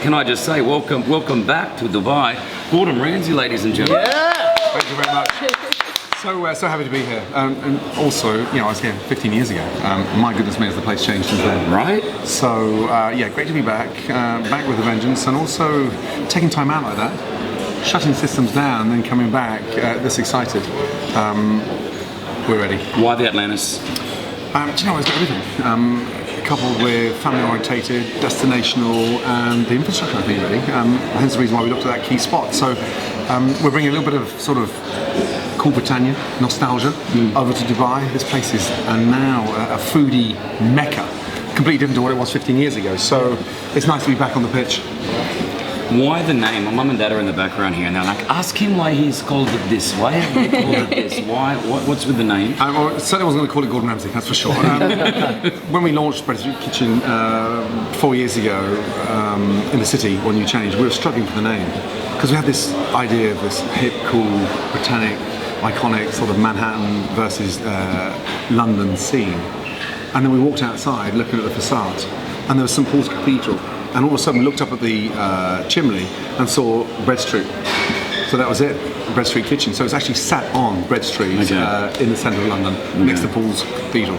can I just say, welcome back to Dubai, Gordon Ramsay, ladies and gentlemen. Yeah! Thank you very much. So happy to be here. And also, you know, I was here 15 years ago. My goodness me, has the place changed since then. Right? So, yeah, great to be back. Back with a vengeance, and also taking time out like that, shutting systems down, and then coming back this excited. We're ready. Why the Atlantis? Do you know, it's got everything. Coupled with family-orientated, destinational, and the infrastructure, I think, really. Hence the reason why we looked at that key spot. So we're bringing a little bit of sort of cool Britannia nostalgia over to Dubai. This place is now a foodie mecca, completely different to what it was 15 years ago. So it's nice to be back on the pitch. Why the name? My mum and dad are in the background here, and they're like, ask him why he's called it this. Why have they called it this? Why? What's with the name? Well, certainly wasn't going to call it Gordon Ramsay, that's for sure. When we launched Bread Street Kitchen 4 years ago in the city, when you changed, we were struggling for the name because we had this idea of this hip, cool, Britannic, iconic sort of Manhattan versus London scene. And then we walked outside looking at the facade, and there was St Paul's Cathedral. And all of a sudden we looked up at the chimney and saw Bread Street. So that was it, Bread Street Kitchen. So it's actually sat on Bread Street in the centre of London, next to Paul's Cathedral.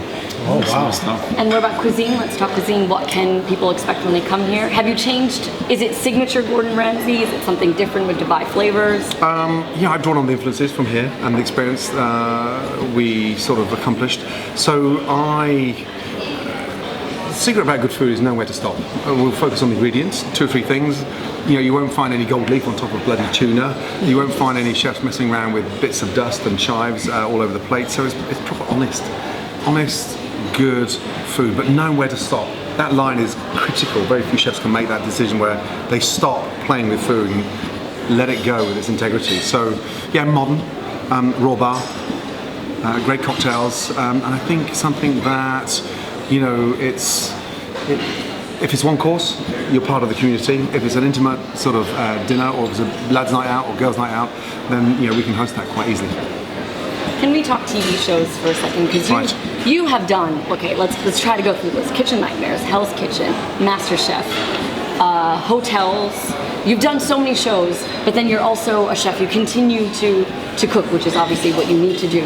Oh, wow. And what about cuisine? Let's talk cuisine. What can people expect when they come here? Have you changed? Is it signature Gordon Ramsay? Is it something different with Dubai flavors? Yeah, I've drawn on the influences from here and the experience we sort of accomplished. So the secret about good food is know where to stop. We'll focus on the ingredients, 2 or 3 things. You know, you won't find any gold leaf on top of bloody tuna. You won't find any chefs messing around with bits of dust and chives all over the plate. So it's proper honest, good food, but know where to stop. That line is critical. Very few chefs can make that decision where they stop playing with food and let it go with its integrity. So yeah, modern, raw bar, great cocktails, and I think something that, you know, if it's one course, you're part of the community. If it's an intimate sort of dinner, or if it's a lads' night out or girls' night out, then you know we can host that quite easily. Can we talk TV shows for a second? Because you have done, okay, let's try to go through this. Kitchen Nightmares, Hell's Kitchen, MasterChef, hotels. You've done so many shows, but then you're also a chef. You continue to cook, which is obviously what you need to do.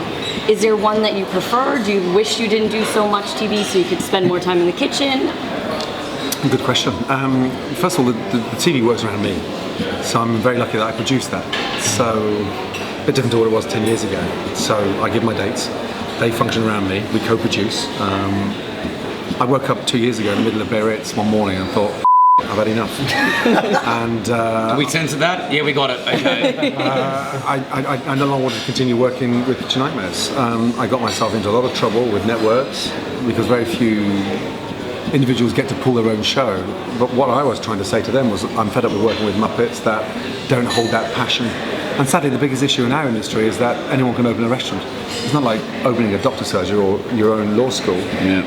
Is there one that you prefer? Do you wish you didn't do so much TV so you could spend more time in the kitchen? Good question. First of all, the TV works around me, so I'm very lucky that I produced that. So, a bit different to what it was 10 years ago. So I give my dates, they function around me, we co-produce. I woke up 2 years ago in the middle of Biarritz one morning and thought, I've had enough. And Did we censor that? Yeah, we got it. Okay. I no longer wanted to continue working with Kitchen Nightmares. I got myself into a lot of trouble with networks because very few individuals get to pull their own show. But what I was trying to say to them was, I'm fed up with working with Muppets that don't hold that passion. And sadly, the biggest issue in our industry is that anyone can open a restaurant. It's not like opening a doctor's surgery or your own law school. Yeah.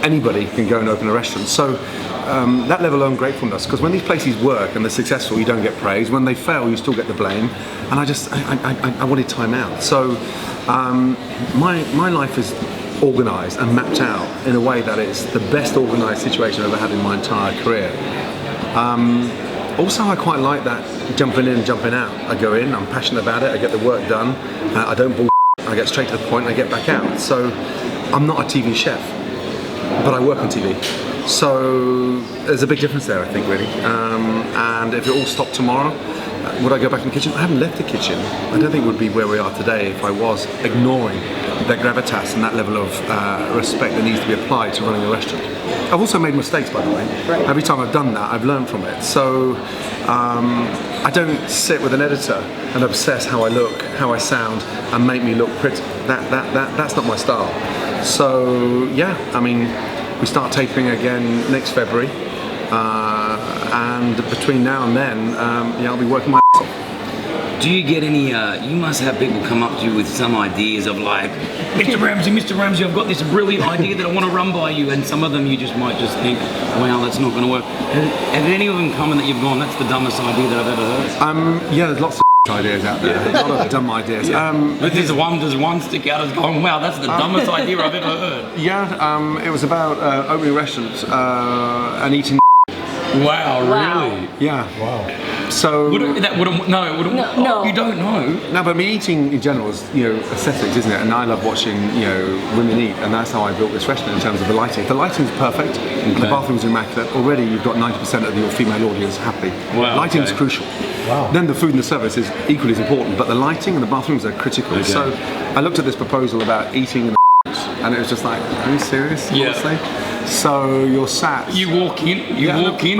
Anybody can go and open a restaurant. So that level of ungratefulness, because when these places work and they're successful, you don't get praise. When they fail, you still get the blame. And I wanted time out. So my life is organised and mapped out in a way that it's the best organised situation I've ever had in my entire career. Also, I quite like that jumping in and jumping out. I go in, I'm passionate about it, I get the work done, I don't bull, I get straight to the point, I get back out. So I'm not a TV chef, but I work on TV. So there's a big difference there, I think, really. And if it all stopped tomorrow, would I go back in the kitchen? I haven't left the kitchen. I don't think it would be where we are today if I was ignoring that gravitas and that level of respect that needs to be applied to running a restaurant. I've also made mistakes, by the way. Right. Every time I've done that, I've learned from it. So I don't sit with an editor and obsess how I look, how I sound, and make me look pretty. That's not my style. So yeah, I mean, we start taping again next February, and between now and then, I'll be working my ass off. Do you get any, you must have people come up to you with some ideas of like, Mr. Ramsay, I've got this brilliant idea that I want to run by you, and some of them you might just think, wow, that's not going to work. Have any of them come in that you've gone, that's the dumbest idea that I've ever heard? Yeah, there's lots of ideas out there, a lot of dumb ideas. Yeah. But does one stick out as going, wow, that's the dumbest idea I've ever heard? Yeah, it was about opening a restaurant and eating Wow, Wow. really? Yeah. Wow. So No. You don't know. no, but me eating in general is, aesthetics, isn't it? And I love watching, women eat, and that's how I built this restaurant in terms of the lighting. If the lighting's perfect, the bathrooms are immaculate, already you've got 90% of your female audience happy. Wow, Lighting's okay. crucial. Wow. Then the food and the service is equally as important, but the lighting and the bathrooms are critical. Okay. So I looked at this proposal about eating in the and it was just like, are you serious? Yeah. Honestly? So you're sat. You walk in,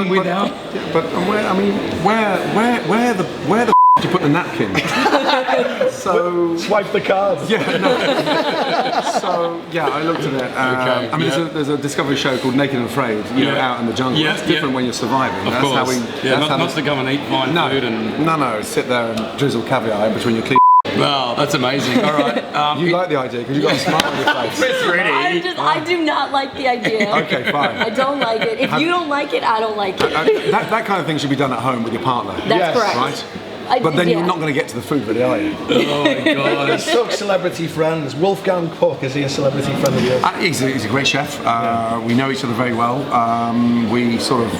without. But where the do you put the napkin? So Swipe the cards. yeah, no. So yeah, I looked at it. Okay, I mean, yeah. there's a Discovery show called Naked and Afraid. Out in the jungle. Yeah, That's different yeah. when you're surviving. Of that's course. how we. Yeah, that's how not to go and eat fine food and. No, sit there and drizzle caviar in between your clean. Wow, that's amazing. All right. You like the idea because you got a smile on your face. It's ready. I do not like the idea. Okay, fine. I don't like it. If you don't like it, I don't like it. That kind of thing should be done at home with your partner. That's Yes. correct. Right? But then you're not going to get to the food, really, are you? Oh my god. Let's talk celebrity friends. Wolfgang Puck, is he a celebrity friend of yours? He's a great chef. We know each other very well. We sort of,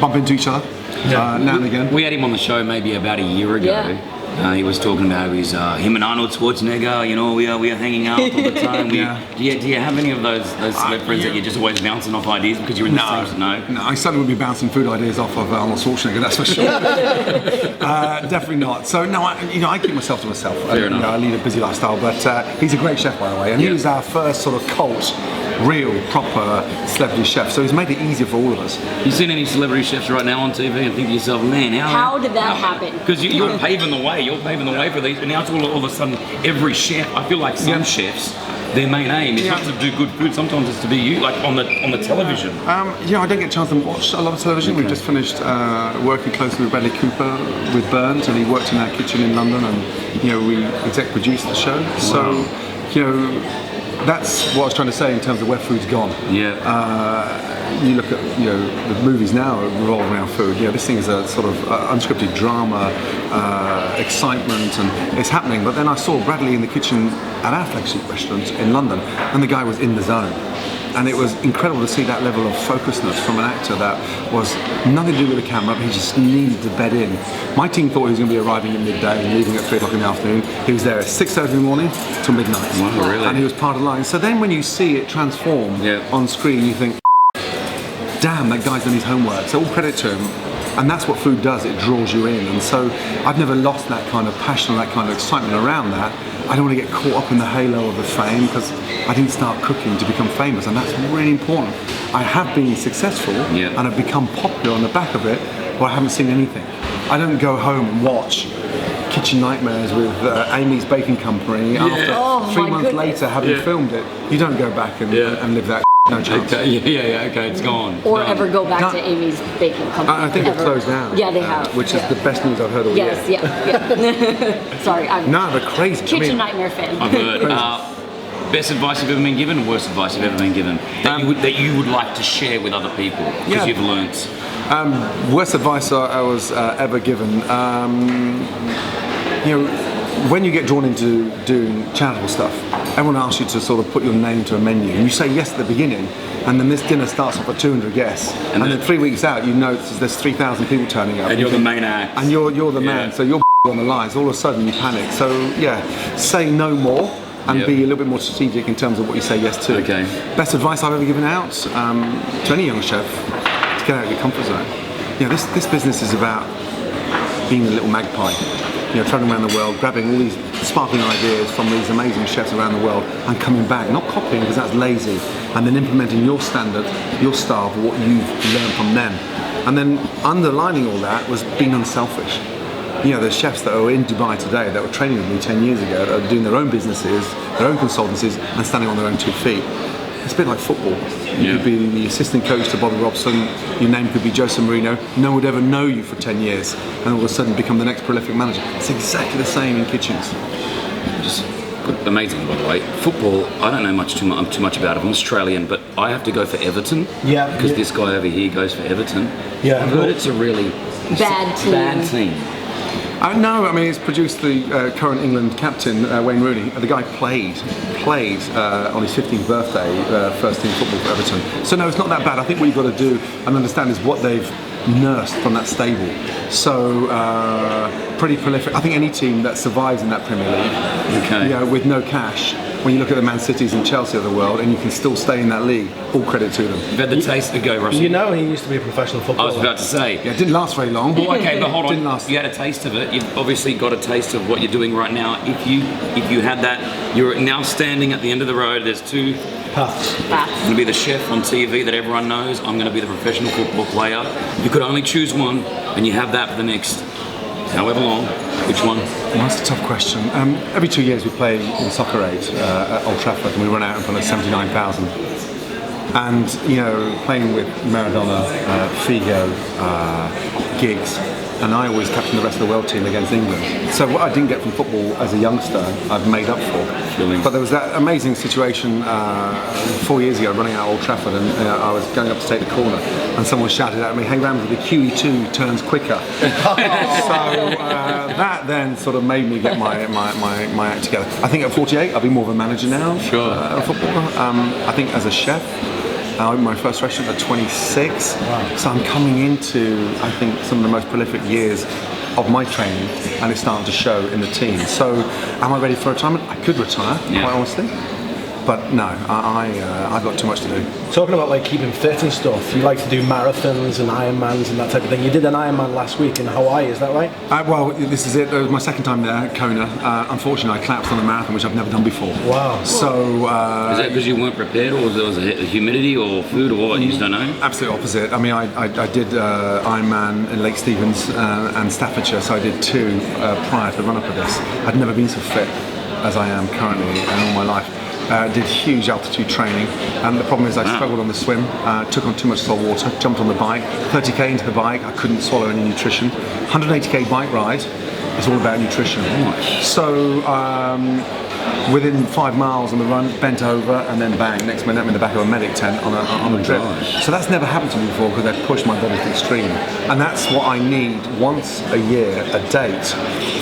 bump into each other now and again. We had him on the show maybe about a year ago. Yeah. He was talking about him and Arnold Schwarzenegger. We are hanging out all the time. Do you have any of those celeb friends that you're just always bouncing off ideas because you're in the same? No, I certainly wouldn't be bouncing food ideas off of Arnold Schwarzenegger, that's for sure. Definitely not. So no, I keep myself to myself. Fair enough. I lead a busy lifestyle, but he's a great chef, by the way, and he was our first sort of cult, real, proper celebrity chef. So he's made it easier for all of us. You seen any celebrity chefs right now on TV and think to yourself, man, How did that happen? Because you're paving the way. You're paving the way for these, and now it's all of a sudden every chef. I feel like some chefs, their main aim is not to do good food. Sometimes it's to be you, like on the television. I don't get a chance to watch a lot of television. We've just finished working closely with Bradley Cooper with Burns, and he worked in our kitchen in London, and we exec produced the show. So, that's what I was trying to say in terms of where food's gone. Yeah. You look at the movies now revolve around food. This thing is a sort of unscripted drama, excitement, and it's happening. But then I saw Bradley in the kitchen at our flagship restaurant in London, and the guy was in the zone. And it was incredible to see that level of focusedness from an actor that was nothing to do with the camera, but he just needed to bed in. My team thought he was going to be arriving at midday and leaving at 3 o'clock in the afternoon. He was there at 6:30 in the morning till midnight. Wow, really? And he was part of the line. So then when you see it transform on screen, you think, damn, that guy's done his homework. So all credit to him. And that's what food does, it draws you in. And so I've never lost that kind of passion, that kind of excitement around that. I don't want to get caught up in the halo of the fame because I didn't start cooking to become famous, and that's really important. I have been successful and I've become popular on the back of it, but I haven't seen anything. I don't go home and watch Kitchen Nightmares with Amy's Baking Company after 3 months later having filmed it. You don't go back and live that. No chance. Okay, okay, it's gone. Or ever go back to Amy's Baking Company. I think they've closed down. Yeah, they have. Which is the best news I've heard all year. Yes, Sorry, I'm No, they're crazy. Kitchen Nightmare fan. I've heard. Best advice you've ever been given, or worst advice you've ever been given that you would like to share with other people because you've learnt. Worst advice I was ever given. When you get drawn into doing charitable stuff, everyone asks you to sort of put your name to a menu, and you say yes at the beginning, and then this dinner starts off at 200 guests, and then 3 weeks out, you notice there's 3,000 people turning up, And you're the main act. and you're the man, so you're on the line. So all of a sudden you panic. So say no more. And be a little bit more strategic in terms of what you say yes to. Okay. Best advice I've ever given out to any young chef: to get out of your comfort zone. This business is about being a little magpie. Traveling around the world, grabbing all these sparkling ideas from these amazing chefs around the world, and coming back, not copying because that's lazy, and then implementing your standard, your style, what you've learned from them, and then underlining all that was being unselfish. The chefs that are in Dubai today that were training with me 10 years ago that are doing their own businesses, their own consultancies, and standing on their own 2 feet. It's a bit like football. You could be the assistant coach to Bobby Robson, your name could be Jose Mourinho, no one would ever know you for 10 years, and all of a sudden become the next prolific manager. It's exactly the same in kitchens. Just amazing, by the way. Football, I don't know too much about it. I'm Australian, but I have to go for Everton. Yeah. Because this guy over here goes for Everton. Yeah. I've heard it's a really Bad team. Bad team. No, I mean it's produced the current England captain Wayne Rooney. The guy played on his 15th birthday, first team football for Everton. So no, it's not that bad. I think what you've got to do and understand is what they've nursed from that stable. So pretty prolific. I think any team that survives in that Premier League, with no cash. When you look at the Man Cities and Chelsea of the world, and you can still stay in that league, all credit to them. You've had the taste of go, Russell. You know, he used to be a professional footballer. I was about to say. Yeah, it didn't last very long. Well, okay, but hold on. Didn't last. You had a taste of it. You've obviously got a taste of what you're doing right now. If you had that, you're now standing at the end of the road. There's two paths. I'm going to be the chef on TV that everyone knows. I'm going to be the professional football player. You could only choose one, and you have that for the next however long. Which one? Well, that's a tough question. Every 2 years we play in Soccer Aid at Old Trafford, and we run out in front of 79,000. And playing with Maradona, Figo, Giggs, and I always captain the rest of the world team against England. So what I didn't get from football as a youngster, I've made up for. But there was that amazing situation 4 years ago, running out Old Trafford, and I was going up to take the corner, and someone shouted at me, "Hey Ramsay, the QE2 turns quicker." So that then sort of made me get my act together. I think at 48, I'll be more of a manager now. Sure. A footballer. I think as a chef, I opened my first restaurant at 26, so I'm coming into, I think, some of the most prolific years of my training, and it's starting to show in the team. So, am I ready for retirement? I could retire, quite honestly, but no, I've got too much to do. Talking about like keeping fit and stuff, you like to do marathons and Ironmans and that type of thing. You did an Ironman last week in Hawaii, is that right? Well, this is it. It was my second time there, Kona. Unfortunately, I collapsed on a marathon, which I've never done before. Wow. So, is that because you weren't prepared, or there was a humidity, or food, or what? You just don't know? Absolute opposite. I mean, I did Ironman in Lake Stevens and Staffordshire, so I did two prior to the run-up of this. I'd never been so fit as I am currently in all my life. Did huge altitude training, and the problem is I struggled on the swim, took on too much salt water, jumped on the bike, 30k into the bike, I couldn't swallow any nutrition. 180k bike ride, it's all about nutrition. So within 5 miles on the run, bent over, and then bang, next minute I'm in the back of a medic tent on a trip. So that's never happened to me before, because they've pushed my body to the extreme. And that's what I need once a year, a date.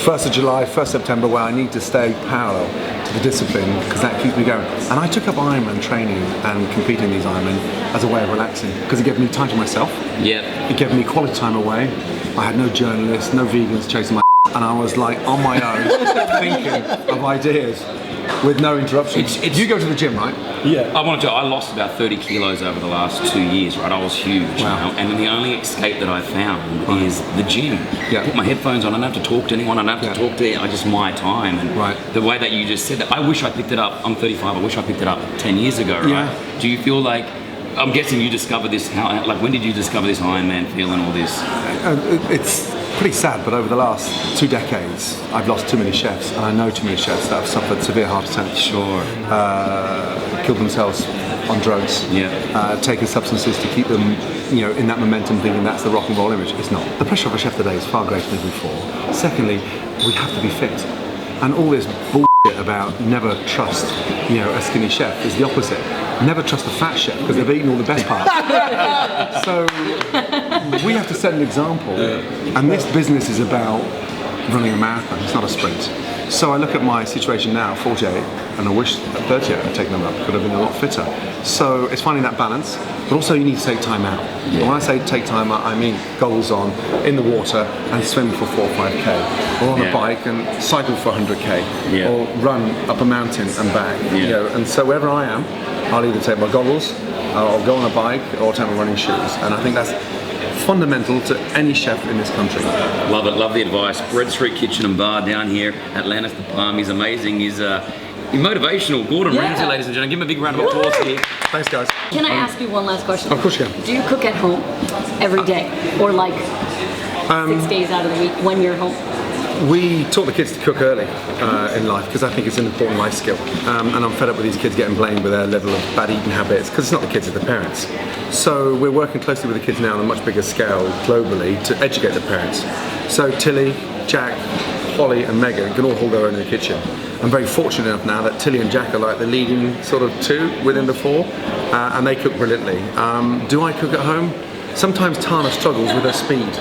1st of July, 1st September, where I need to stay parallel to the discipline, because that keeps me going. And I took up Ironman training and competing in these Ironman as a way of relaxing, because it gave me time to myself. It gave me quality time away. I had no journalists, no vegans chasing my and I was like on my own thinking of ideas with no interruptions. You go to the gym, right? Yeah. I lost about 30 kilos over the last 2 years, right? I was huge. Wow. And the only escape that I found is the gym. Yeah. I put my headphones on, I don't have to talk to anyone, I don't have to talk to just my time. And the way that you just said that, I wish I picked it up. I'm 35, I wish I picked it up 10 years ago, right? Yeah. Do you feel like, I'm guessing you discovered this, when did you discover this Ironman feel and all this? It's pretty sad, but over the last 2 decades, I've lost too many chefs, and I know too many chefs that have suffered severe heart attacks. Sure. Killed themselves on drugs. Taken substances to keep them, in that momentum, thinking that's the rock and roll image. It's not. The pressure of a chef today is far greater than before. Secondly, we have to be fit, and all this bullshit about never trust, a skinny chef is the opposite. Never trust a fat chef, because they've eaten all the best parts. So we have to set an example, and this business is about running a marathon. It's not a sprint. So I look at my situation now, 48, and I wish at 38 I'd taken them up. Could have been a lot fitter. So it's finding that balance, but also you need to take time out. When I say take time out, I mean goggles on, in the water, and swim for 4 or 5k, or on a bike and cycle for 100k, or run up a mountain and back. And so wherever I am, I'll either take my goggles, or go on a bike, or take my running shoes. And I think that's fundamental to any chef in this country. Love it, love the advice. Bread Street Kitchen and Bar down here at Lannis the Palm. He's amazing. He's motivational. Gordon Ramsay, ladies and gentlemen. Give him a big round of applause here. Thanks, guys. Can I ask you one last question? Of course you can. Do you cook at home every day, or like 6 days out of the week when you're home? We taught the kids to cook early in life, because I think it's an important life skill, and I'm fed up with these kids getting blamed with their level of bad eating habits, because it's not the kids, it's the parents. So we're working closely with the kids now on a much bigger scale globally to educate the parents. So Tilly, Jack, Holly and Megan can all hold their own in the kitchen. I'm very fortunate enough now that Tilly and Jack are like the leading sort of 2 within the 4, and they cook brilliantly. Do I cook at home? Sometimes Tana struggles with her speed.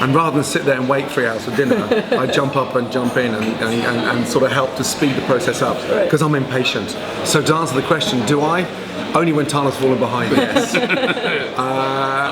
And rather than sit there and wait 3 hours for dinner, I jump up and jump in and sort of help to speed the process up because I'm impatient. So to answer the question, do I? Only when Tana's falling behind, yes.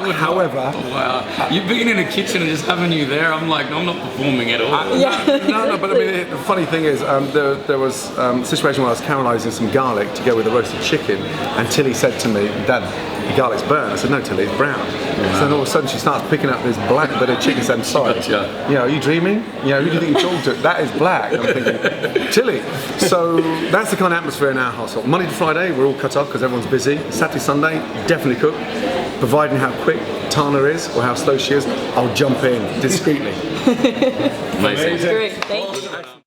However, wow, you've been in a kitchen and just having you there. I'm like, I'm not performing at all. no, but I mean, the funny thing is, there was a situation where I was caramelising some garlic to go with the roasted chicken, and Tilly said to me, "Dad, the garlic's burnt." I said, "No, Tilly, it's brown." So then all of a sudden she starts picking up this black bit of chicken. Said, "I'm sorry, you know, are you dreaming? You know, who do you think you're talking to? That is black." I'm thinking, Tilly. So that's the kind of atmosphere in our household. Monday to Friday, we're all cut off because everyone's busy. Saturday, Sunday, definitely cook. Providing how quick Tana is or how slow she is, I'll jump in discreetly. Amazing. Great. Thank you.